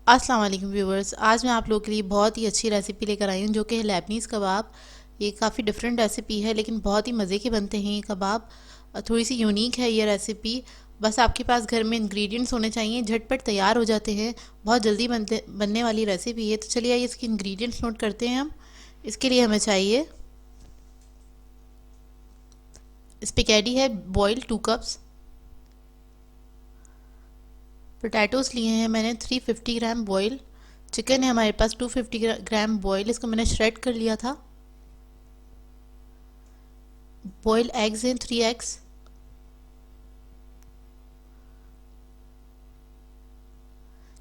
अस्सलाम वालेकुम व्यूवर्स। आज मैं आप लोगों के लिए बहुत ही अच्छी रेसिपी लेकर आई हूँ जो कि है लेबनीज़ कबाब। ये काफ़ी डिफरेंट रेसिपी है लेकिन बहुत ही मज़े के बनते हैं ये कबाब। थोड़ी सी यूनिक है ये रेसिपी। बस आपके पास घर में इंग्रेडिएंट्स होने चाहिए, झटपट तैयार हो जाते हैं, बहुत जल्दी बनने वाली रेसिपी है। तो चलिए आइए इसके इंग्रेडिएंट्स नोट करते हैं हम। इसके लिए हमें चाहिए स्पेगेटी है बॉयल 2 कप्स। पोटैटोज़ लिए हैं मैंने 350 ग्राम बॉयल। चिकन है हमारे पास 250 ग्राम बॉयल, इसको मैंने श्रेड कर लिया था। बॉयल एग्स हैं 3 एग्स।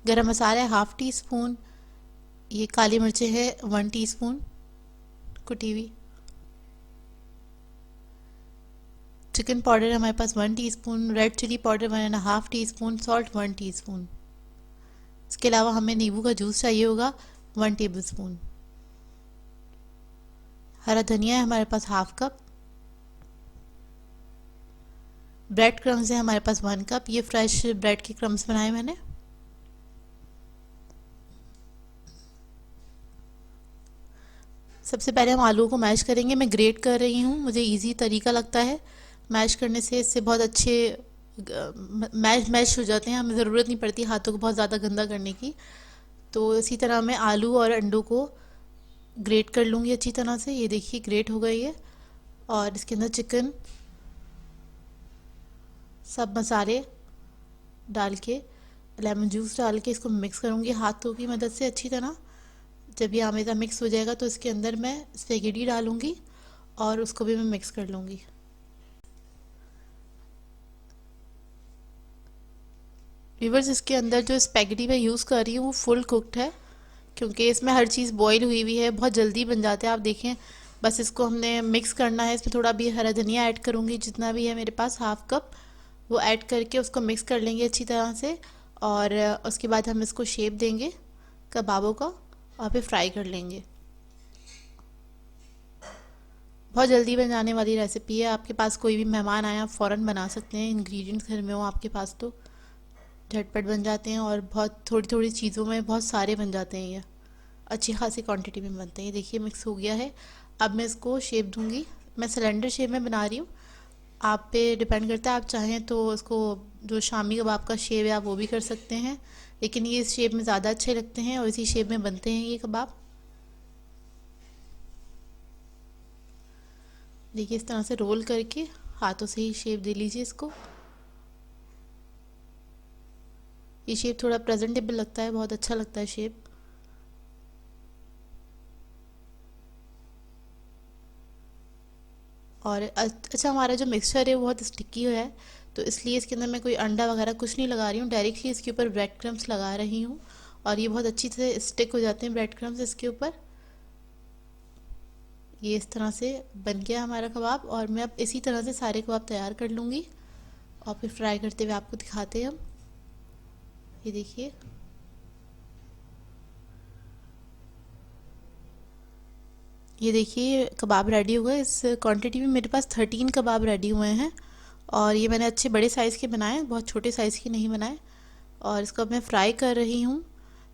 गरम मसाला है हाफ टी स्पून। ये काली मिर्चें हैं 1 टीस्पून कुटी हुई। चिकन पाउडर हमारे पास 1 teaspoon. Red chilli powder 1.5 teaspoon. Salt 1 teaspoon. इसके अलावा हमें नींबू का जूस चाहिए होगा 1 टेबल स्पून। हरा धनिया है हमारे पास हाफ कप। ब्रेड क्रम्स है हमारे पास 1 कप। ये फ्रेश ब्रेड के क्रम्स बनाए मैंने। सबसे पहले हम आलू को मैश करेंगे। मैं ग्रेट कर रही हूँ, मुझे इजी तरीका लगता है मैश करने से। इससे बहुत अच्छे मैश हो जाते हैं, हमें ज़रूरत नहीं पड़ती हाथों को बहुत ज़्यादा गंदा करने की। तो इसी तरह मैं आलू और अंडों को ग्रेट कर लूँगी अच्छी तरह से। ये देखिए ग्रेट हो गई है। और इसके अंदर चिकन, सब मसाले डाल के, लेमन जूस डाल के इसको मिक्स करूँगी हाथों की मदद से अच्छी तरह। जब ये आमेज़ा मिक्स हो जाएगा तो इसके अंदर मैं स्पेगेटी डालूँगी और उसको भी मैं मिक्स कर लूँगी। व्यूअर्स, इसके अंदर जो स्पेगेटी मैं यूज़ कर रही हूँ वो फुल कुक्ड है, क्योंकि इसमें हर चीज़ बॉईल हुई हुई है, बहुत जल्दी बन जाते हैं। आप देखें, बस इसको हमने मिक्स करना है। इसमें थोड़ा भी हरा धनिया ऐड करूँगी, जितना भी है मेरे पास हाफ कप, वो ऐड करके उसको मिक्स कर लेंगे अच्छी तरह से। और उसके बाद हम इसको शेप देंगे कबाबों का और फिर फ्राई कर लेंगे। बहुत जल्दी बन जाने वाली रेसिपी है। आपके पास कोई भी मेहमान आया आप फ़ौरन बना सकते हैं, इंग्रेडिएंट्स घर में हो आपके पास तो झटपट बन जाते हैं। और बहुत थोड़ी थोड़ी चीज़ों में बहुत सारे बन जाते हैं, ये अच्छी खासी क्वांटिटी में बनते हैं। ये देखिए मिक्स हो गया है। अब मैं इसको शेप दूंगी। मैं सिलेंडर शेप में बना रही हूँ, आप पे डिपेंड करता है। आप चाहें तो उसको जो शामी कबाब का शेप है आप वो भी कर सकते हैं, लेकिन ये इस शेप में ज़्यादा अच्छे लगते हैं और इसी शेप में बनते हैं ये कबाब। देखिए इस तरह से रोल करके हाथों से ही शेप दे लीजिए इसको। ये शेप थोड़ा प्रेजेंटेबल लगता है, बहुत अच्छा लगता है शेप। और अच्छा, हमारा जो मिक्सचर है वो बहुत स्टिकी है, तो इसलिए इसके अंदर मैं कोई अंडा वगैरह कुछ नहीं लगा रही हूँ, डायरेक्टली इसके ऊपर ब्रेड क्रम्स लगा रही हूँ। और ये बहुत अच्छी से स्टिक हो जाते हैं ब्रेड क्रम्स इसके ऊपर। ये इस तरह से बन गया हमारा कबाब। और मैं अब इसी तरह से सारे कबाब तैयार कर लूँगी और फिर फ्राई करते हुए आपको दिखाते हैं हम। ये देखिए ये देखिए कबाब रेडी हुआ है। इस क्वांटिटी में मेरे पास 13 कबाब रेडी हुए हैं। और ये मैंने अच्छे बड़े साइज़ के बनाए, बहुत छोटे साइज़ के नहीं बनाए। और इसको अब मैं फ्राई कर रही हूँ,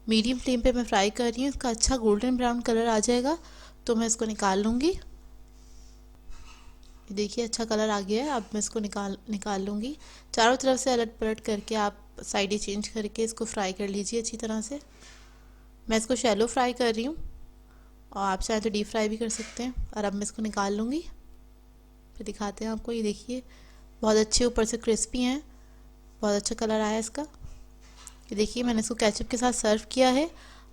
मीडियम फ्लेम पे मैं फ्राई कर रही हूँ। इसका अच्छा गोल्डन ब्राउन कलर आ जाएगा तो मैं इसको निकाल लूँगी। ये देखिए अच्छा कलर आ गया है। अब मैं इसको निकाल लूँगी। चारों तरफ से अलट पलट करके आप साइडें चेंज करके इसको फ्राई कर लीजिए अच्छी तरह से। मैं इसको शैलो फ्राई कर रही हूँ और आप चाहें तो डीप फ्राई भी कर सकते हैं। और अब मैं इसको निकाल लूँगी, फिर दिखाते हैं आपको। ये देखिए बहुत अच्छे ऊपर से क्रिस्पी हैं, बहुत अच्छा कलर आया इसका। ये देखिए मैंने इसको केचप के साथ सर्व किया है।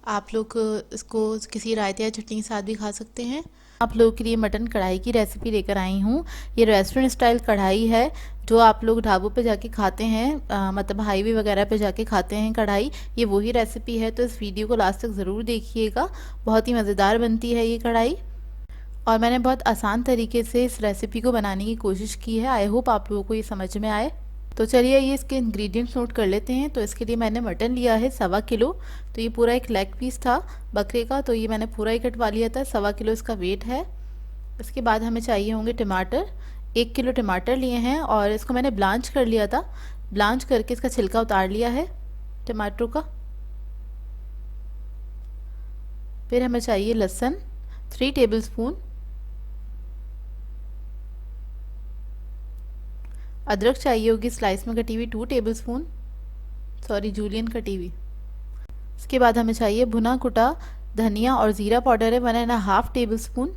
आप लोग इसको किसी रायते या चटनी के साथ भी खा सकते हैं। आप लोगों के लिए मटन कढ़ाई की रेसिपी लेकर आई हूँ। ये रेस्टोरेंट स्टाइल कढ़ाई है जो आप लोग ढाबों पे जाके खाते हैं, मतलब हाईवे वगैरह पे जाके खाते हैं कढ़ाई। ये वही रेसिपी है, तो इस वीडियो को लास्ट तक ज़रूर देखिएगा। बहुत ही मज़ेदार बनती है ये कढ़ाई और मैंने बहुत आसान तरीके से इस रेसिपी को बनाने की कोशिश की है। आई होप आप लोगों को ये समझ में आए। तो चलिए ये इसके इंग्रेडिएंट्स नोट कर लेते हैं। तो इसके लिए मैंने मटन लिया है 1.25 किलो। तो ये पूरा एक लेग पीस था बकरे का, तो ये मैंने पूरा ही कटवा लिया था। 1.25 किलो इसका वेट है। इसके बाद हमें चाहिए होंगे टमाटर। 1 किलो टमाटर लिए हैं और इसको मैंने ब्लांच कर लिया था। ब्लांच करके इसका छिलका उतार लिया है टमाटरों का। फिर हमें चाहिए लहसुन 3 टेबलस्पून, अदरक चाहिए होगी स्लाइस में कटी हुई 2 टेबलस्पून, सॉरी जूलियन कटी हुई। इसके बाद हमें चाहिए भुना कुटा धनिया और ज़ीरा पाउडर है 1.5 टेबलस्पून।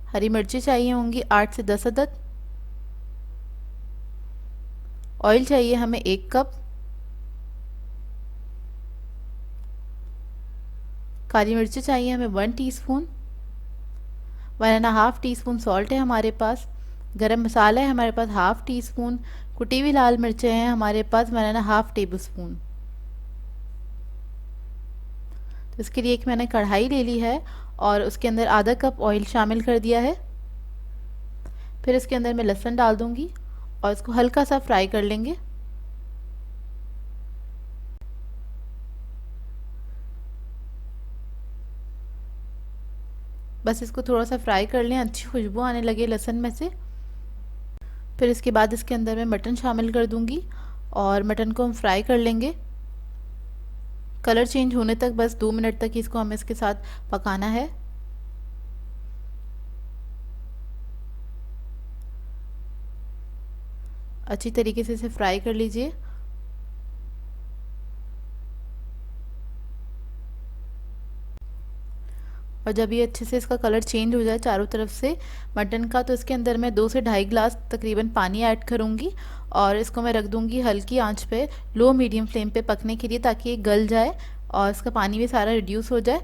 हरी मिर्ची चाहिए होंगी 8 से 10 अदद। ऑयल चाहिए हमें 1 कप। काली मिर्ची चाहिए हमें 1 टीस्पून। 1.5 टीस्पून सॉल्ट है हमारे पास। गरम मसाला है हमारे पास हाफ टी स्पून। कुटी हुई लाल मिर्चें हैं हमारे पास 1.5 टेबल स्पून। तो इसके लिए एक मैंने कढ़ाई ले ली है और उसके अंदर आधा कप ऑयल शामिल कर दिया है। फिर इसके अंदर मैं लहसुन डाल दूंगी और इसको हल्का सा फ्राई कर लेंगे। बस इसको थोड़ा सा फ्राई कर लें, अच्छी खुशबू आने लगे लहसुन में से। फिर इसके बाद इसके अंदर मैं मटन शामिल कर दूंगी और मटन को हम फ्राई कर लेंगे कलर चेंज होने तक। बस 2 मिनट तक इसको हमें इसके साथ पकाना है। अच्छी तरीके से इसे फ्राई कर लीजिए। और जब ये अच्छे से इसका कलर चेंज हो जाए चारों तरफ से मटन का, तो इसके अंदर मैं 2 से 2.5 गिलास तकरीबन पानी ऐड करूँगी और इसको मैं रख दूँगी हल्की आंच पे, लो मीडियम फ्लेम पे पकने के लिए, ताकि ये गल जाए और इसका पानी भी सारा रिड्यूस हो जाए।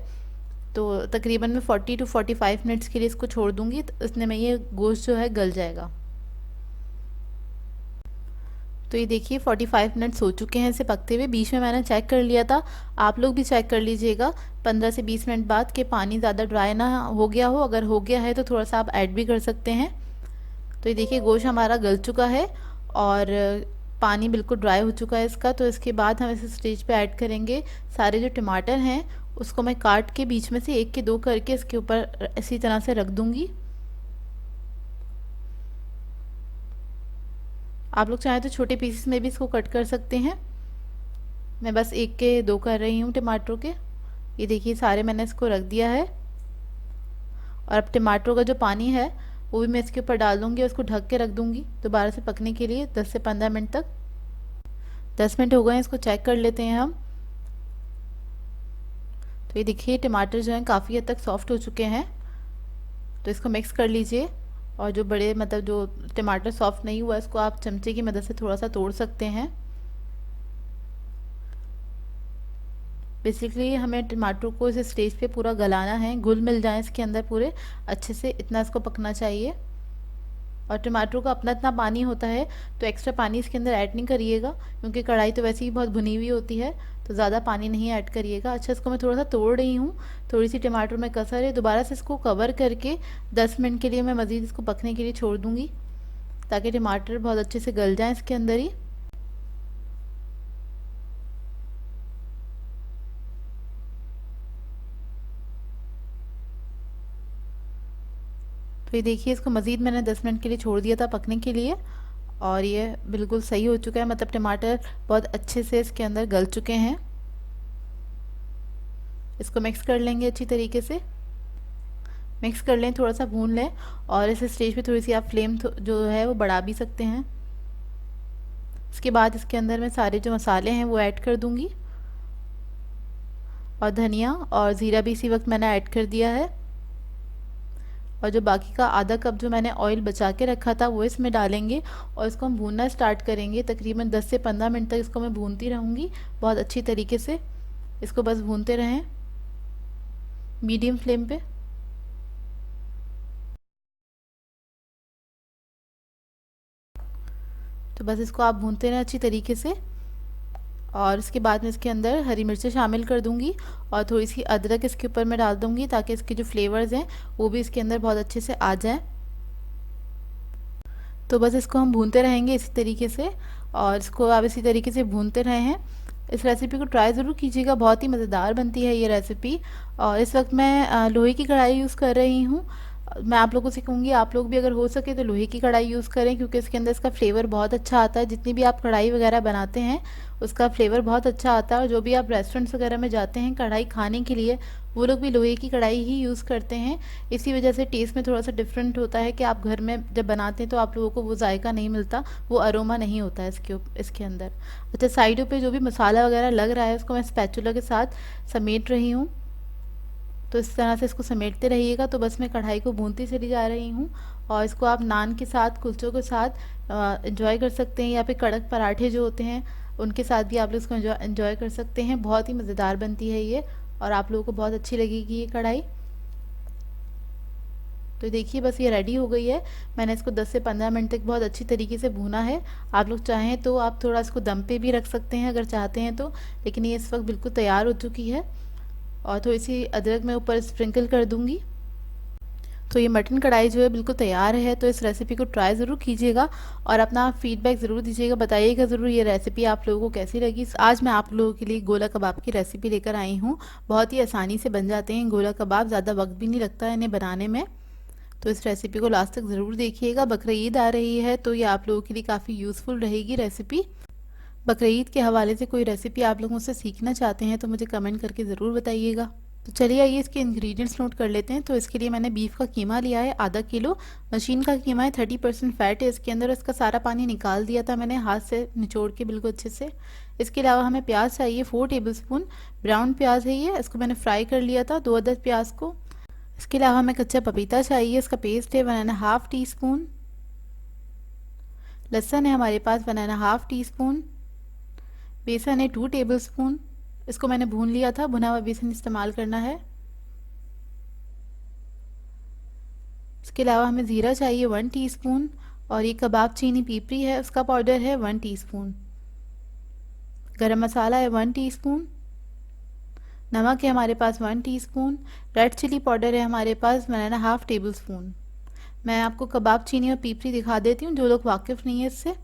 तो तकरीबन मैं 40 to 45 मिनट्स के लिए इसको छोड़ दूँगी, तो इसमें में ये गोश्त जो है गल जाएगा। तो ये देखिए 45 मिनट्स हो चुके हैं इसे पकते हुए। बीच में मैंने चेक कर लिया था, आप लोग भी चेक कर लीजिएगा 15 से 20 मिनट बाद कि पानी ज़्यादा ड्राई ना हो गया हो। अगर हो गया है तो थोड़ा सा आप ऐड भी कर सकते हैं। तो ये देखिए गोश्त हमारा गल चुका है और पानी बिल्कुल ड्राई हो चुका है इसका। तो इसके बाद हम इस स्टेज पे ऐड करेंगे सारे जो टमाटर हैं, उसको मैं काट के बीच में से 1 के 2 करके इसके ऊपर इसी तरह से रख दूँगी। आप लोग चाहें तो छोटे पीसेस में भी इसको कट कर सकते हैं। मैं बस 1 के 2 कर रही हूँ टमाटरों के। ये देखिए सारे मैंने इसको रख दिया है और अब टमाटरों का जो पानी है वो भी मैं इसके ऊपर डाल दूँगी और उसको ढक के रख दूँगी दोबारा से पकने के लिए 10 से 15 मिनट तक। 10 मिनट हो गए हैं, इसको चेक कर लेते हैं हम। तो ये देखिए टमाटर जो हैं काफ़ी हद तक सॉफ्ट हो चुके हैं। तो इसको मिक्स कर लीजिए और जो बड़े मतलब जो टमाटर सॉफ्ट नहीं हुआ इसको आप चमचे की मदद से थोड़ा सा तोड़ सकते हैं। बेसिकली हमें टमाटर को इस स्टेज पे पूरा गलाना है, घुल मिल जाए इसके अंदर पूरे अच्छे से, इतना इसको पकना चाहिए। और टमाटर का अपना इतना पानी होता है तो एक्स्ट्रा पानी इसके अंदर ऐड नहीं करिएगा, क्योंकि कढ़ाई तो वैसे ही बहुत भुनी हुई होती है, तो ज़्यादा पानी नहीं ऐड करिएगा। अच्छा इसको मैं थोड़ा सा तोड़ रही हूँ, थोड़ी सी टमाटर में कसर है। दोबारा से इसको कवर करके 10 मिनट के लिए मैं मज़ीद इसको पकने के लिए छोड़ दूँगी, ताकि टमाटर बहुत अच्छे से गल जाएँ इसके अंदर ही। तो ये देखिए इसको मज़ीद मैंने 10 मिनट के लिए छोड़ दिया था पकने के लिए और ये बिल्कुल सही हो चुका है, मतलब टमाटर बहुत अच्छे से इसके अंदर गल चुके हैं। इसको मिक्स कर लेंगे अच्छी तरीके से, मिक्स कर लें, थोड़ा सा भून लें और इस स्टेज पे थोड़ी सी आप फ्लेम जो है वो बढ़ा भी सकते हैं। इसके बाद इसके अंदर मैं सारे जो मसाले हैं वो ऐड कर दूंगी और धनिया और ज़ीरा भी इसी वक्त मैंने ऐड कर दिया है। और जो बाकी का आधा कप जो मैंने ऑयल बचा के रखा था वो इसमें डालेंगे और इसको हम भूनना स्टार्ट करेंगे। तकरीबन 10 से 15 मिनट तक इसको मैं भूनती रहूँगी बहुत अच्छी तरीके से। इसको बस भूनते रहें मीडियम फ्लेम पे। तो बस इसको आप भूनते रहें अच्छी तरीके से। और इसके बाद में इसके अंदर हरी मिर्चें शामिल कर दूंगी और थोड़ी सी अदरक इसके ऊपर मैं डाल दूंगी, ताकि इसके जो फ्लेवर्स हैं वो भी इसके अंदर बहुत अच्छे से आ जाएं। तो बस इसको हम भूनते रहेंगे इसी तरीके से और इसको आप इसी तरीके से भूनते रहे हैं। इस रेसिपी को ट्राई ज़रूर कीजिएगा, बहुत ही मज़ेदार बनती है ये रेसिपी। और इस वक्त मैं लोहे की कढ़ाई यूज़ कर रही हूँ। मैं आप लोगों से कहूँगी आप लोग भी अगर हो सके तो लोहे की कढ़ाई यूज़ करें, क्योंकि इसके अंदर इसका फ्लेवर बहुत अच्छा आता है। जितनी भी आप कढ़ाई वगैरह बनाते हैं उसका फ्लेवर बहुत अच्छा आता है, और जो भी आप रेस्टोरेंट्स वगैरह में जाते हैं कढ़ाई खाने के लिए वो लोग भी लोहे की कढ़ाई ही यूज़ करते हैं। इसी वजह से टेस्ट में थोड़ा सा डिफरेंट होता है कि आप घर में जब बनाते हैं तो आप लोगों को वो जायका नहीं मिलता, वो अरोमा नहीं होता है इसके अंदर। अच्छा, साइडों पे जो भी मसाला वगैरह लग रहा है उसको मैं स्पैचुला के साथ समेट रही हूँ। तो इस तरह से इसको समेटते रहिएगा। तो बस मैं कढ़ाई को भूनती चली जा रही हूँ, और इसको आप नान के साथ, कुलचों के साथ एंजॉय कर सकते हैं, या फिर कड़क पराठे जो होते हैं उनके साथ भी आप लोग इसको एंजॉय कर सकते हैं। बहुत ही मज़ेदार बनती है ये, और आप लोगों को बहुत अच्छी लगेगी ये कढ़ाई। तो देखिए बस ये रेडी हो गई है। मैंने इसको 10 से 15 मिनट तक बहुत अच्छी तरीके से भूना है। आप लोग चाहें तो आप थोड़ा इसको दम पे भी रख सकते हैं अगर चाहते हैं तो, लेकिन ये इस वक्त बिल्कुल तैयार हो चुकी है। और थोड़ी सी अदरक मैं ऊपर स्प्रिंकल कर दूंगी। तो ये मटन कढ़ाई जो है बिल्कुल तैयार है। तो इस रेसिपी को ट्राई ज़रूर कीजिएगा और अपना फीडबैक ज़रूर दीजिएगा, बताइएगा ज़रूर ये रेसिपी आप लोगों को कैसी लगी। आज मैं आप लोगों के लिए गोला कबाब की रेसिपी लेकर आई हूँ। बहुत ही आसानी से बन जाते हैं गोला कबाब, ज़्यादा वक्त भी नहीं लगता है इन्हें बनाने में। तो इस रेसिपी को लास्ट तक ज़रूर देखिएगा। बकरीद आ रही है तो ये आप लोगों के लिए काफ़ी यूज़फुल रहेगी रेसिपी। बकरीद के हवाले से कोई रेसिपी आप लोग मुझसे सीखना चाहते हैं तो मुझे कमेंट करके ज़रूर बताइएगा। तो चलिए आइए इसके इंग्रेडिएंट्स नोट कर लेते हैं। तो इसके लिए मैंने बीफ का कीमा लिया है आधा किलो। मशीन का कीमा है, 30% फैट है इसके अंदर। इसका सारा पानी निकाल दिया था मैंने हाथ से निचोड़ के बिल्कुल अच्छे से। इसके अलावा हमें प्याज चाहिए 4 टेबलस्पून। ब्राउन प्याज है ये, इसको मैंने फ्राई कर लिया था 2 अदद प्याज को। इसके अलावा हमें कच्चा पपीता चाहिए, इसका पेस्ट है 1.5 टीस्पून। लहसुन है हमारे पास 1.5 टीस्पून। बेसन है 2 टेबलस्पून। इसको मैंने भून लिया था, भुना हुआ बेसन इस्तेमाल करना है। इसके अलावा हमें ज़ीरा चाहिए 1 टीस्पून, और ये कबाब चीनी पीपरी है उसका पाउडर है 1 टीस्पून। गरम मसाला है 1 टीस्पून। नमक है हमारे पास 1 टीस्पून। रेड चिली पाउडर है हमारे पास 1.5 टेबलस्पून। मैं आपको कबाब चीनी और पीपरी दिखा देती हूँ जो लोग वाकिफ़ नहीं है इससे।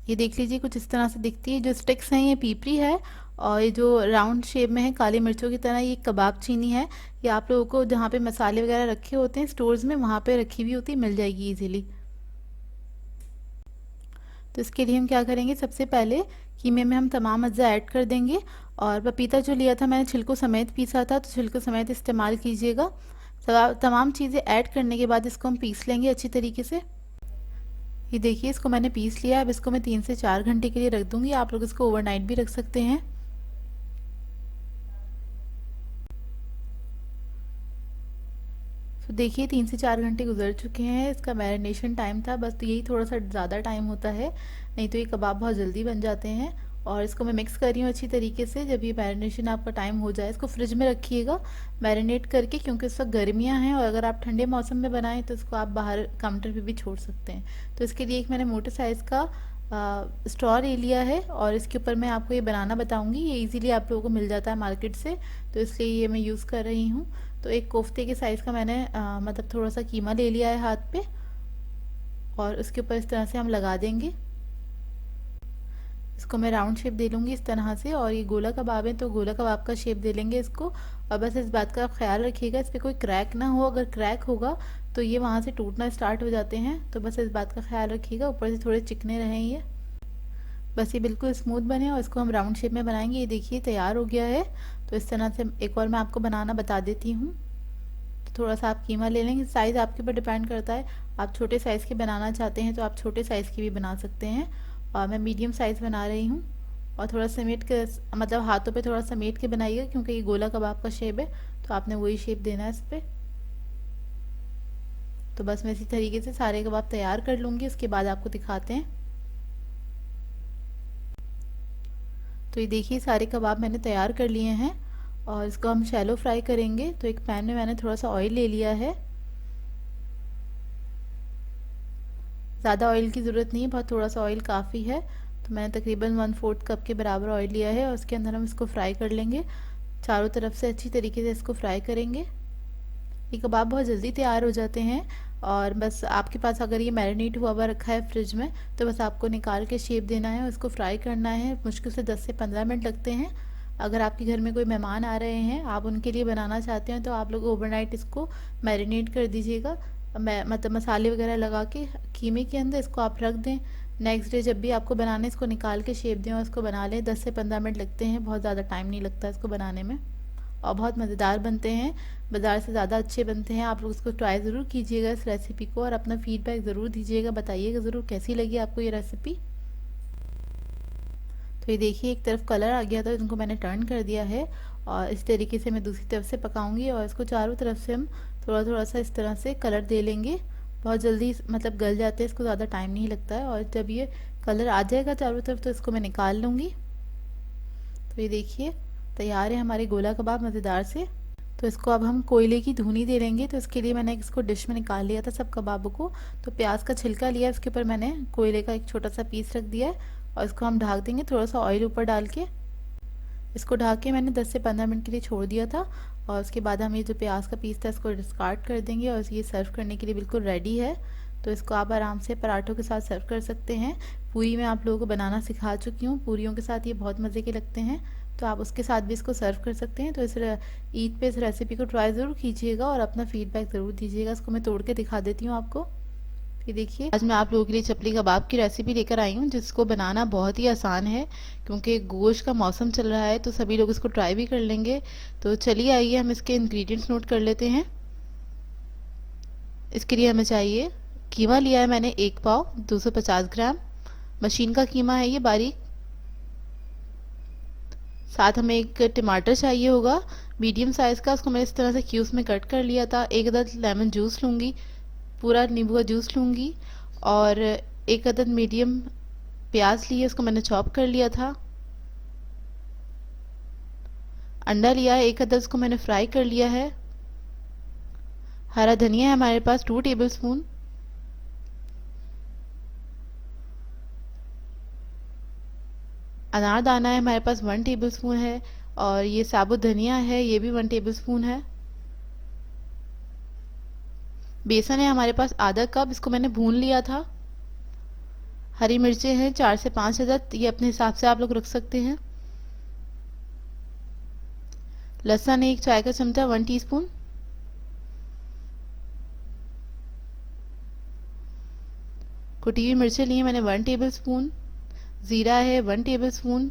ये देख लीजिए कुछ इस तरह से दिखती है। जो स्टिक्स हैं ये पीपरी है, और ये जो राउंड शेप में है काली मिर्चों की तरह ये कबाब चीनी है। ये आप लोगों को जहाँ पे मसाले वगैरह रखे होते हैं स्टोर्स में वहाँ पे रखी हुई होती है, मिल जाएगी इजीली। तो इसके लिए हम क्या करेंगे, सबसे पहले कीमे में हम तमाम अज्जा ऐड कर देंगे। और पपीता जो लिया था मैंने छिलकों समेत पीसा था, तो छिलकों समेत इस्तेमाल कीजिएगा। तमाम चीज़ें ऐड करने के बाद इसको हम पीस लेंगे अच्छी तरीके से। ये देखिए इसको मैंने पीस लिया। अब इसको मैं 3 से 4 घंटे के लिए रख दूंगी। आप लोग इसको ओवरनाइट भी रख सकते हैं। तो देखिए 3 से 4 घंटे गुजर चुके हैं। इसका मैरिनेशन टाइम था बस, तो यही थोड़ा सा ज़्यादा टाइम होता है, नहीं तो ये कबाब बहुत जल्दी बन जाते हैं। और इसको मैं मिक्स कर रही हूँ अच्छी तरीके से। जब ये मैरिनेशन आपका टाइम हो जाए इसको फ्रिज में रखिएगा मैरिनेट करके, क्योंकि इस वक्त गर्मियाँ हैं, और अगर आप ठंडे मौसम में बनाएं तो इसको आप बाहर काउंटर पे भी छोड़ सकते हैं। तो इसके लिए एक मैंने मोटे साइज़ का स्ट्रॉ ले लिया है, और इसके ऊपर मैं आपको ये बनाना बताऊंगी। ये इजीली आप लोगों को मिल जाता है मार्केट से, तो इसलिए ये मैं यूज़ कर रही हूँ। तो एक कोफ्ते के साइज़ का मैंने मतलब थोड़ा सा कीमा ले लिया है हाथ पे, और उसके ऊपर इस तरह से हम लगा देंगे। इसको मैं राउंड शेप दे लूँगी इस तरह से। और ये गोला कबाब है तो गोला कबाब का शेप दे लेंगे इसको। और बस इस बात का आप ख्याल रखिएगा इस पर कोई क्रैक ना हो, अगर क्रैक होगा तो ये वहाँ से टूटना स्टार्ट हो जाते हैं। तो बस इस बात का ख्याल रखिएगा, ऊपर से थोड़े चिकने रहें ये, बस ये बिल्कुल स्मूथ बने। और इसको हम राउंड शेप में बनाएंगे। ये देखिए तैयार हो गया है। तो इस तरह से एक और मैं आपको बनाना बता देती हूँ। तो थोड़ा सा आप कीमा ले लेंगे, साइज़ आपके ऊपर डिपेंड करता है। आप छोटे साइज़ के बनाना चाहते हैं तो आप छोटे साइज़ की भी बना सकते हैं, और मैं मीडियम साइज़ बना रही हूँ। और थोड़ा समेट के, मतलब हाथों पे थोड़ा समेट के बनाइएगा, क्योंकि ये गोला कबाब का शेप है तो आपने वही शेप देना है इस पर। तो बस मैं इसी तरीके से सारे कबाब तैयार कर लूँगी, उसके बाद आपको दिखाते हैं। तो ये देखिए सारे कबाब मैंने तैयार कर लिए हैं, और इसको हम शैलो फ्राई करेंगे। तो एक पैन में मैंने थोड़ा सा ऑयल ले लिया है। ज़्यादा ऑयल की ज़रूरत नहीं है, बहुत थोड़ा सा ऑयल काफ़ी है। तो मैंने तकरीबन 1/4 कप के बराबर ऑयल लिया है, और उसके अंदर हम इसको फ्राई कर लेंगे। चारों तरफ से अच्छी तरीके से इसको फ्राई करेंगे। ये कबाब बहुत जल्दी तैयार हो जाते हैं, और बस आपके पास अगर ये मैरिनेट हुआ हुआ रखा है फ्रिज में तो बस आपको निकाल के शेप देना है, उसको फ्राई करना है। मुश्किल से 10 से 15 मिनट लगते हैं। अगर आपके घर में कोई मेहमान आ रहे हैं, आप उनके लिए बनाना चाहते हैं, तो आप लोग ओवरनाइट इसको मैरिनेट कर दीजिएगा। मतलब मसाले वगैरह लगा के कीमे के अंदर इसको आप रख दें। नेक्स्ट डे जब भी आपको बनाने, इसको निकाल के शेप दें और इसको बना लें। 10 से 15 मिनट लगते हैं, बहुत ज़्यादा टाइम नहीं लगता इसको बनाने में, और बहुत मज़ेदार बनते हैं, बाज़ार से ज़्यादा अच्छे बनते हैं। आप लोग इसको ट्राई ज़रूर कीजिएगा इस रेसिपी को, और अपना फीडबैक ज़रूर दीजिएगा, बताइएगा ज़रूर कैसी लगी आपको ये रेसिपी। तो ये देखिए एक तरफ कलर आ गया था, इनको मैंने टर्न कर दिया है, और इस तरीके से मैं दूसरी तरफ से पकाऊंगी, और इसको चारों तरफ से हम थोड़ा थोड़ा सा इस तरह से कलर दे लेंगे। बहुत जल्दी मतलब गल जाते हैं, इसको ज़्यादा टाइम नहीं लगता है। और जब ये कलर आ जाएगा चारों तरफ, तो इसको मैं निकाल लूँगी। तो ये देखिए तैयार है हमारे गोला कबाब मज़ेदार से। तो इसको अब हम कोयले की धुनी दे लेंगे। तो इसके लिए मैंने इसको डिश में निकाल लिया था सब कबाबों को। तो प्याज का छिलका लिया, उसके ऊपर मैंने कोयले का एक छोटा सा पीस रख दिया है, और इसको हम ढक देंगे थोड़ा सा ऑयल ऊपर डाल के। इसको ढक के मैंने 10 से 15 मिनट के लिए छोड़ दिया था, और उसके बाद हम ये जो प्याज का पीस था इसको डिस्कार्ड कर देंगे, और ये सर्व करने के लिए बिल्कुल रेडी है। तो इसको आप आराम से पराठों के साथ सर्व कर सकते हैं। पूरी मैं आप लोगों को बनाना सिखा चुकी हूँ, पूरियों के साथ ये बहुत मज़े के लगते हैं, तो आप उसके साथ भी इसको सर्व कर सकते हैं। तो इस ईद पे इस रेसिपी को ट्राई ज़रूर कीजिएगा, और अपना फीडबैक ज़रूर दीजिएगा। इसको मैं तोड़ के दिखा देती हूँ आपको। ये देखिए आज मैं आप लोगों के लिए चपली कबाब की रेसिपी लेकर आई हूँ, जिसको बनाना बहुत ही आसान है, क्योंकि गोश्त का मौसम चल रहा है, तो सभी लोग इसको ट्राई भी कर लेंगे। तो चलिए आइए हम इसके इंग्रेडिएंट्स नोट कर लेते हैं। इसके लिए हमें चाहिए कीमा लिया है मैंने 1 पाव 250 ग्राम, मशीन का कीमा है ये बारीक। साथ हमें एक टमाटर चाहिए होगा मीडियम साइज़ का, उसको मैंने इस तरह से क्यूब्स में कट कर लिया था। 1 अदद लेमन जूस लूँगी, पूरा नींबू का जूस लूँगी, और 1 अदद मीडियम प्याज लिए, उसको मैंने चॉप कर लिया था। अंडा लिया है 1 अदद, उसको मैंने फ्राई कर लिया है। हरा धनिया है हमारे पास 2 टेबलस्पून। अनारदाना है हमारे पास 1 टेबलस्पून है, और ये साबुत धनिया है, ये भी 1 टेबलस्पून है। बेसन है हमारे पास आधा कप, इसको मैंने भून लिया था। हरी मिर्चें हैं 4 से 5 अदद, ये अपने हिसाब से आप लोग रख सकते हैं। लहसुन 1 चाय का चमचा 1 टीस्पून। कुटी हुई मिर्चें ली मैंने 1 टेबलस्पून। जीरा है 1 टेबलस्पून।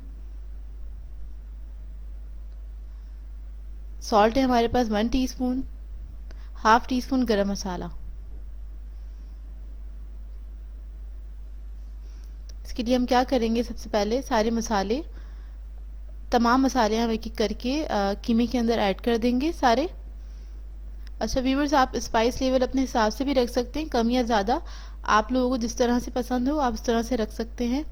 सॉल्ट है हमारे पास 1 टीस्पून। हाफ टी स्पून गरम मसाला। इसके लिए हम क्या करेंगे, सबसे पहले सारे मसाले, तमाम मसाले हम एक एक करके कीमे के अंदर ऐड कर देंगे सारे। अच्छा व्यूवर्स, आप स्पाइस लेवल अपने हिसाब से भी रख सकते हैं, कम या ज़्यादा, आप लोगों को जिस तरह से पसंद हो आप उस तरह से रख सकते हैं।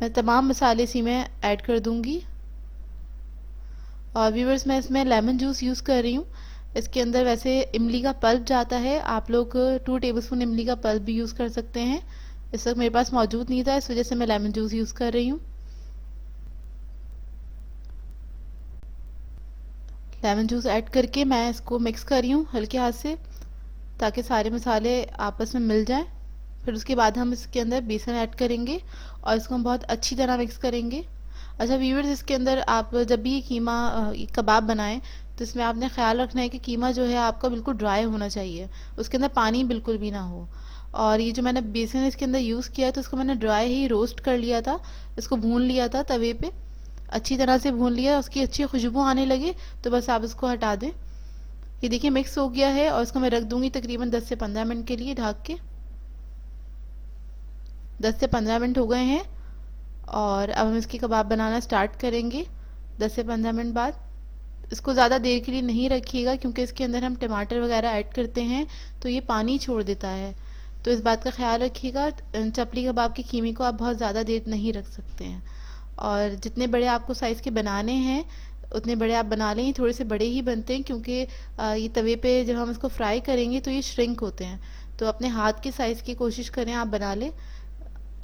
मैं तमाम मसाले इसी में ऐड कर दूंगी। और व्यूवर्स, मैं इसमें लेमन जूस यूज़ कर रही हूँ। इसके अंदर वैसे इमली का पल्प जाता है, आप लोग 2 टेबलस्पून इमली का पल्प भी यूज़ कर सकते हैं। इस वक्त मेरे पास मौजूद नहीं था, इस वजह से मैं लेमन जूस यूज़ कर रही हूँ। लेमन जूस ऐड करके मैं इसको मिक्स कर रही हूँ हल्के हाथ से, ताकि सारे मसाले आपस में मिल जाएं। फिर उसके बाद हम इसके अंदर बेसन ऐड करेंगे, और इसको हम बहुत अच्छी तरह मिक्स करेंगे। अच्छा व्यूअर्स, इसके अंदर आप जब भी ये कीमा कबाब बनाएं, तो इसमें आपने ख्याल रखना है कि कीमा जो है आपका बिल्कुल ड्राई होना चाहिए, उसके अंदर पानी बिल्कुल भी ना हो। और ये जो मैंने बेसन इसके अंदर यूज़ किया है, तो इसको मैंने ड्राई ही रोस्ट कर लिया था, इसको भून लिया था तवे पे, अच्छी तरह से भून लिया। उसकी अच्छी खुशबू आने लगे तो बस आप इसको हटा दें। ये देखिए मिक्स हो गया है, और इसको मैं रख दूंगी तकरीबन 10 से 15 मिनट के लिए ढक के। 10 से 15 मिनट हो गए हैं, और अब हम इसकी कबाब बनाना स्टार्ट करेंगे 10 से 15 मिनट बाद। इसको ज़्यादा देर के लिए नहीं रखिएगा, क्योंकि इसके अंदर हम टमाटर वगैरह ऐड करते हैं, तो ये पानी छोड़ देता है, तो इस बात का ख्याल रखिएगा। चपली कबाब की कीमे को आप बहुत ज़्यादा देर नहीं रख सकते हैं। और जितने बड़े आपको साइज़ के बनाने हैं उतने बड़े आप बना लें, थोड़े से बड़े ही बनते हैं, क्योंकि ये तवे पे जब हम इसको फ्राई करेंगे तो ये श्रिंक होते हैं, तो अपने हाथ के साइज़ की कोशिश करें आप बना लें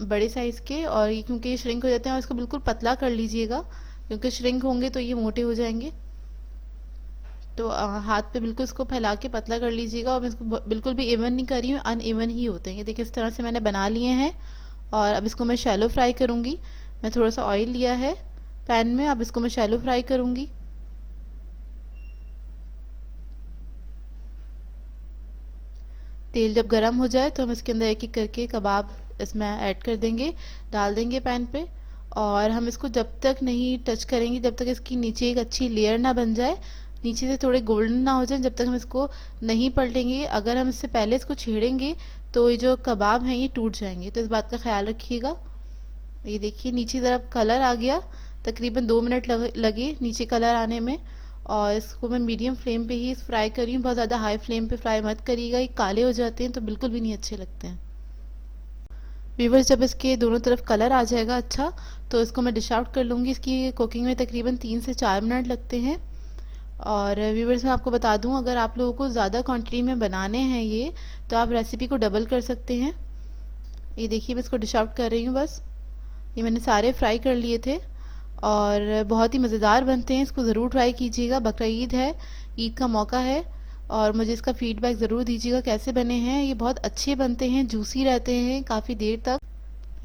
बड़े साइज़ के। और ये क्योंकि ये श्रिंक हो जाते हैं, और इसको बिल्कुल पतला कर लीजिएगा, क्योंकि श्रिंक होंगे तो ये मोटे हो जाएंगे। तो हाथ पे बिल्कुल इसको फैला के पतला कर लीजिएगा, और मैं इसको बिल्कुल भी इवन नहीं कर रही हूँ, अनइवन ही होते हैं। ये देखिए इस तरह से मैंने बना लिए हैं, और अब इसको मैं शैलो फ्राई करूँगी। मैं थोड़ा सा ऑयल लिया है पैन में, अब इसको मैं शैलो फ्राई करूँगी। तेल जब गर्म हो जाए तो हम इसके अंदर एक एक करके कबाब इसमें ऐड कर देंगे, डाल देंगे पैन पे। और हम इसको जब तक नहीं टच करेंगे, जब तक इसकी नीचे एक अच्छी लेयर ना बन जाए, नीचे से थोड़े गोल्डन ना हो जाए, जब तक हम इसको नहीं पलटेंगे। अगर हम इससे पहले इसको छेड़ेंगे तो ये जो कबाब हैं ये टूट जाएंगे, तो इस बात का ख्याल रखिएगा। ये देखिए नीचे तरफ कलर आ गया, तकरीबन 2 मिनट लगे नीचे कलर आने में। और इसको मैं मीडियम फ्लेम पे ही फ्राई कर रही हूँ, बहुत ज़्यादा हाई फ्लेम पे फ्राई मत करिएगा, ये काले हो जाते हैं तो बिल्कुल भी नहीं अच्छे लगते हैं। व्यूवर्स, जब इसके दोनों तरफ कलर आ जाएगा अच्छा, तो इसको मैं डिश आउट कर लूँगी। इसकी कुकिंग में तकरीबन 3 से 4 मिनट लगते हैं। और व्यूवर्स, मैं आपको बता दूं, अगर आप लोगों को ज़्यादा क्वांटिटी में बनाने हैं ये, तो आप रेसिपी को डबल कर सकते हैं। ये देखिए मैं इसको डिश आउट कर रही हूँ बस। ये मैंने सारे फ्राई कर लिए थे और बहुत ही मज़ेदार बनते हैं, इसको ज़रूर ट्राई कीजिएगा। बकरा ईद है, ईद का मौका है, और मुझे इसका फीडबैक ज़रूर दीजिएगा कैसे बने हैं। ये बहुत अच्छे बनते हैं, जूसी रहते हैं काफ़ी देर तक।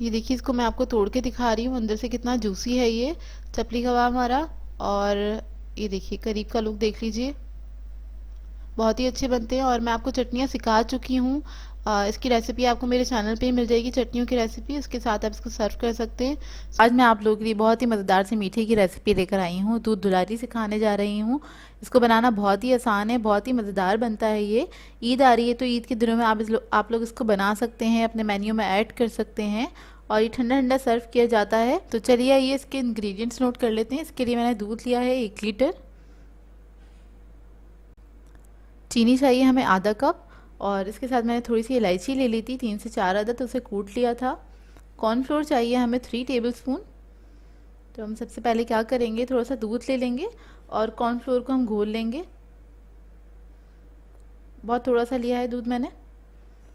ये देखिए इसको मैं आपको तोड़ के दिखा रही हूँ, अंदर से कितना जूसी है ये चपली कबाब हमारा। और ये देखिए करीब का लुक देख लीजिए, बहुत ही अच्छे बनते हैं। और मैं आपको चटनियाँ सिखा चुकी हूँ, इसकी रेसिपी आपको मेरे चैनल पे ही मिल जाएगी, चटनियों की रेसिपी। उसके साथ आप इसको सर्व कर सकते हैं। आज मैं आप लोगों के लिए बहुत ही मज़ेदार से मीठे की रेसिपी लेकर आई हूँ, दूध दुलारी सिखाने जा रही हूँ। इसको बनाना बहुत ही आसान है, बहुत ही मज़ेदार बनता है ये। ईद आ रही है तो ईद के दिनों में आप लोग इसको बना सकते हैं, अपने मेन्यू में ऐड कर सकते हैं, और ये ठंडा ठंडा सर्व किया जाता है। तो चलिए ये इसके इंग्रेडिएंट्स नोट कर लेते हैं। इसके लिए मैंने दूध लिया है 1 लीटर, चीनी चाहिए हमें आधा कप, और इसके साथ मैंने थोड़ी सी इलायची ले ली थी 3 से 4 अदद, तो उसे कूट लिया था। कॉर्नफ्लोर चाहिए हमें 3 टेबलस्पून। तो हम सबसे पहले क्या करेंगे, थोड़ा सा दूध ले लेंगे और कॉर्नफ्लोर को हम घोल लेंगे। बहुत थोड़ा सा लिया है दूध मैंने,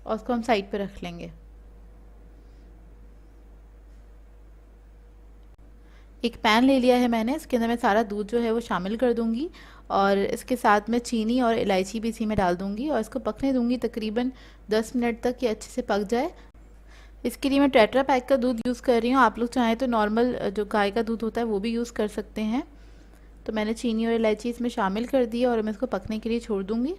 और उसको हम साइड पे रख लेंगे। एक पैन ले लिया है मैंने, इसके अंदर मैं सारा दूध जो है वो शामिल कर दूंगी, और इसके साथ में चीनी और इलायची भी इसी में डाल दूंगी, और इसको पकने दूंगी तकरीबन 10 मिनट तक, ये अच्छे से पक जाए। इसके लिए मैं टेट्रा पैक का दूध यूज़ कर रही हूँ, आप लोग चाहें तो नॉर्मल जो गाय का दूध होता है वो भी यूज़ कर सकते हैं। तो मैंने चीनी और इलायची इसमें शामिल कर दी और मैं इसको पकने के लिए छोड़ दूंगी।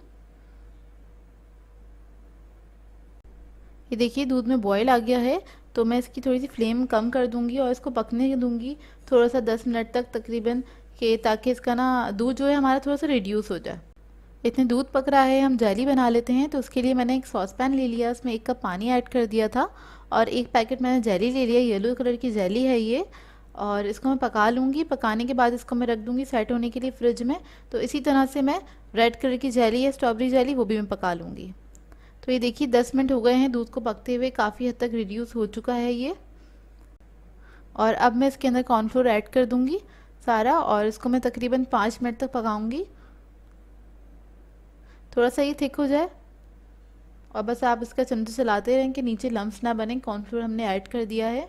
ये देखिए दूध में बॉयल आ गया है, तो मैं इसकी थोड़ी सी फ्लेम कम कर दूंगी और इसको पकने दूंगी थोड़ा सा 10 मिनट तक तकरीबन, के ताकि इसका ना दूध जो है हमारा थोड़ा सा रिड्यूस हो जाए। इतने दूध पक रहा है, हम जेली बना लेते हैं। तो उसके लिए मैंने एक सॉस पैन ले लिया, उसमें 1 कप पानी ऐड कर दिया था, और 1 पैकेट मैंने जेली ले लिया, येलो कलर की जेली है ये। और इसको मैं पका लूँगी, पकाने के बाद इसको मैं रख दूँगी सेट होने के लिए फ्रिज में। तो इसी तरह से मैं रेड कलर की जेली है, स्ट्रॉबेरी जेली, वो भी मैं पका लूँगी। तो ये देखिए 10 मिनट हो गए हैं दूध को पकते हुए, काफ़ी हद तक रिड्यूस हो चुका है ये। और अब मैं इसके अंदर कॉर्नफ्लोर ऐड कर दूँगी सारा, और इसको मैं तकरीबन 5 मिनट तक पकाऊँगी, थोड़ा सा ये थिक हो जाए। और बस आप इसका चमचे चलाते रहें कि नीचे लम्स ना बने। कॉर्नफ्लोर हमने ऐड कर दिया है।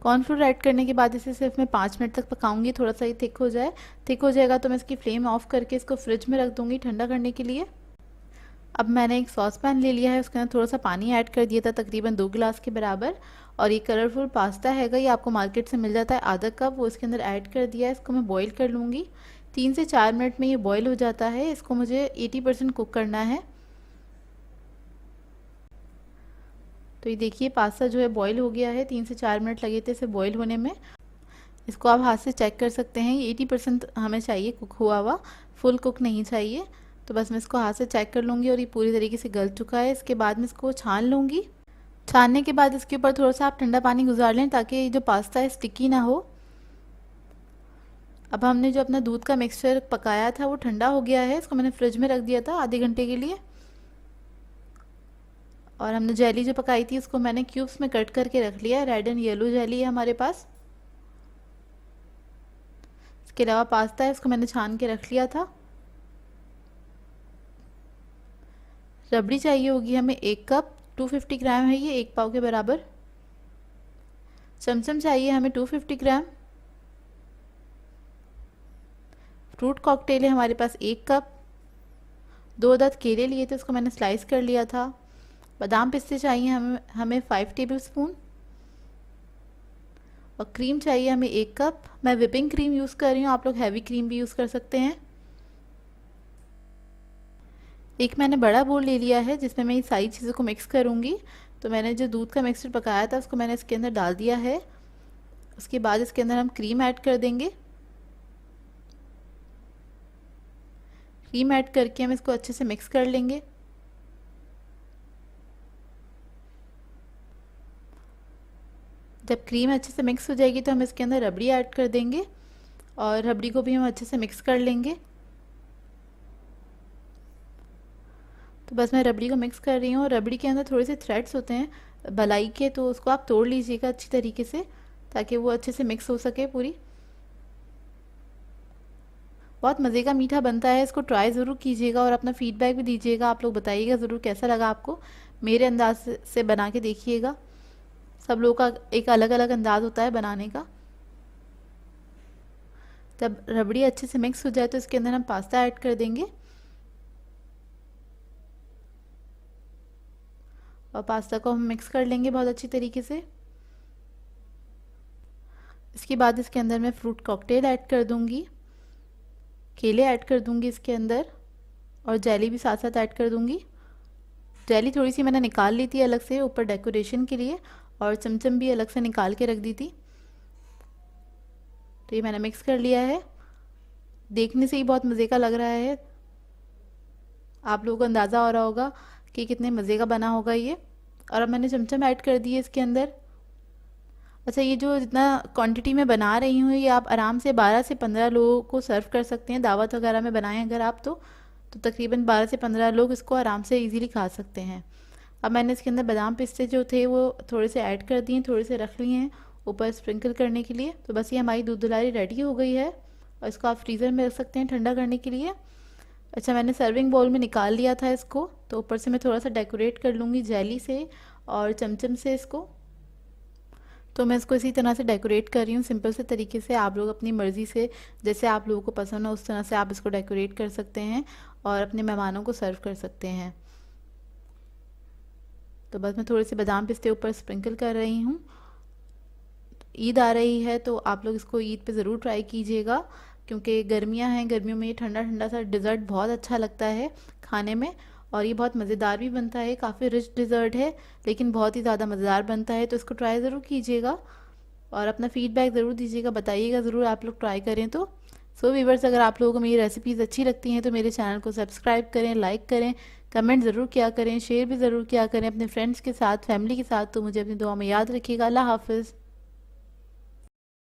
कॉर्नफ्लोर ऐड करने के बाद इसे सिर्फ मैं 5 मिनट तक पकाऊंगी, थोड़ा सा ये थिक हो जाए। थिक हो जाएगा तो मैं इसकी फ्लेम ऑफ करके इसको फ्रिज में रख दूंगी ठंडा करने के लिए। अब मैंने एक सॉस पैन ले लिया है, उसके अंदर थोड़ा सा पानी ऐड कर दिया था तकरीबन 2 गिलास के बराबर, और ये कलरफुल पास्ता हैगा, ये आपको मार्केट से मिल जाता है आधा कप, वो इसके अंदर ऐड कर दिया है। इसको मैं बॉईल कर लूँगी, 3 से 4 मिनट में ये बॉईल हो जाता है। इसको मुझे 80% कुक करना है। तो ये देखिए पास्ता जो है बॉईल हो गया है, 3 से 4 मिनट लगे थे इसे बॉईल होने में। इसको आप हाथ से चेक कर सकते हैं, 80% हमें चाहिए कुक हुआ हुआ, फुल कुक नहीं चाहिए। तो बस मैं इसको हाथ से चेक कर लूँगी, और ये पूरी तरीके से गल चुका है। इसके बाद मैं इसको छान लूँगी। छानने के बाद इसके ऊपर थोड़ा सा आप ठंडा पानी गुजार लें, ताकि जो पास्ता है स्टिकी ना हो। अब हमने जो अपना दूध का मिक्सचर पकाया था वो ठंडा हो गया है, इसको मैंने फ्रिज में रख दिया था आधे घंटे के लिए। और हमने जेली जो पकाई थी उसको मैंने क्यूब्स में कट करके रख लिया है, रेड एंड येलो जेली है हमारे पास। इसके अलावा पास्ता है, इसको मैंने छान के रख लिया था। रबड़ी चाहिए होगी हमें 1 कप, 250 ग्राम है ये, 1 पाव के बराबर। चमचम चाहिए हमें 250 ग्राम। फ्रूट कॉकटेल है हमारे पास 1 कप। 2 अदद केले लिए थे, उसको मैंने स्लाइस कर लिया था। बादाम पिस्ते चाहिए हमें 5 टेबल स्पून। और क्रीम चाहिए हमें 1 कप। मैं विपिंग क्रीम यूज़ कर रही हूँ, आप लोग हैवी क्रीम भी यूज़ कर सकते हैं। एक मैंने बड़ा बोल ले लिया है जिसमें मैं ये सारी चीज़ों को मिक्स करूँगी। तो मैंने जो दूध का मिक्सचर पकाया था उसको मैंने इसके अंदर डाल दिया है। उसके बाद इसके अंदर हम क्रीम ऐड कर देंगे। क्रीम ऐड करके हम इसको अच्छे से मिक्स कर लेंगे। जब क्रीम अच्छे से मिक्स हो जाएगी तो हम इसके अंदर रबड़ी ऐड कर देंगे और रबड़ी को भी हम अच्छे से मिक्स कर लेंगे। तो बस मैं रबड़ी को मिक्स कर रही हूँ। रबड़ी के अंदर थोड़े से थ्रेड्स होते हैं भलाई के, तो उसको आप तोड़ लीजिएगा अच्छी तरीके से ताकि वो अच्छे से मिक्स हो सके पूरी। बहुत मज़े का मीठा बनता है, इसको ट्राई ज़रूर कीजिएगा और अपना फीडबैक भी दीजिएगा। आप लोग बताइएगा ज़रूर कैसा लगा आपको। मेरे अंदाज से बना के देखिएगा। सब लोगों का एक अलग अलग अंदाज़ होता है बनाने का। जब रबड़ी अच्छे से मिक्स हो जाए तो इसके अंदर हम पास्ता ऐड कर देंगे और पास्ता को हम मिक्स कर लेंगे बहुत अच्छी तरीके से। इसके बाद इसके अंदर मैं फ्रूट कॉकटेल ऐड कर दूंगी, केले ऐड कर दूंगी इसके अंदर और जेली भी साथ साथ ऐड कर दूंगी। जेली थोड़ी सी मैंने निकाल ली थी अलग से ऊपर डेकोरेशन के लिए और चमचम भी अलग से निकाल के रख दी थी। तो ये मैंने मिक्स कर लिया है। देखने से ही बहुत मज़े का लग रहा है, आप लोगों को अंदाज़ा हो रहा होगा कि कितने मज़े का बना होगा ये। और अब मैंने चमचम ऐड कर दिए इसके अंदर। अच्छा, ये जो जितना क्वांटिटी में बना रही हूँ ये आप आराम से 12 से 15 लोगों को सर्व कर सकते हैं। दावत वगैरह में बनाएं अगर आप तो तकरीबन 12 से 15 लोग इसको आराम से इजीली खा सकते हैं। अब मैंने इसके अंदर बादाम पिस्ते जो थे वो थोड़े से ऐड कर दिए, थोड़े से रख लिए हैं ऊपर स्प्रिंकल करने के लिए। तो बस ये हमारी दूध दुलारी रेडी हो गई है और इसको आप फ्रीज़र में रख सकते हैं ठंडा करने के लिए। अच्छा, मैंने सर्विंग बाउल में निकाल लिया था इसको, तो ऊपर से मैं थोड़ा सा डेकोरेट कर लूँगी जेली से और चमचम से इसको। तो मैं इसको इसी तरह से डेकोरेट कर रही हूँ सिंपल से तरीके से। आप लोग अपनी मर्ज़ी से जैसे आप लोगों को पसंद हो उस तरह से आप इसको डेकोरेट कर सकते हैं और अपने मेहमानों को सर्व कर सकते हैं। तो बस मैं थोड़े से बादाम पिस्ते ऊपर स्प्रिंकल कर रही हूँ। ईद आ रही है तो आप लोग इसको ईद पे ज़रूर ट्राई कीजिएगा क्योंकि गर्मियाँ हैं, गर्मियों में ये ठंडा ठंडा सा डिज़र्ट बहुत अच्छा लगता है खाने में और ये बहुत मज़ेदार भी बनता है। काफ़ी रिच डिज़र्ट है लेकिन बहुत ही ज़्यादा मज़ेदार बनता है। तो इसको ट्राई ज़रूर कीजिएगा और अपना फीडबैक ज़रूर दीजिएगा, बताइएगा ज़रूर आप लोग ट्राई करें तो। सो व्यूअर्स, अगर आप लोगों को मेरी रेसिपीज़ अच्छी लगती हैं तो मेरे चैनल को सब्सक्राइब करें, लाइक करें, कमेंट ज़रूर किया करें, शेयर भी ज़रूर किया करें अपने फ्रेंड्स के साथ, फैमिली के साथ। तो मुझे अपनी दुआ में याद रखिएगा। अल्लाह हाफ़िज़।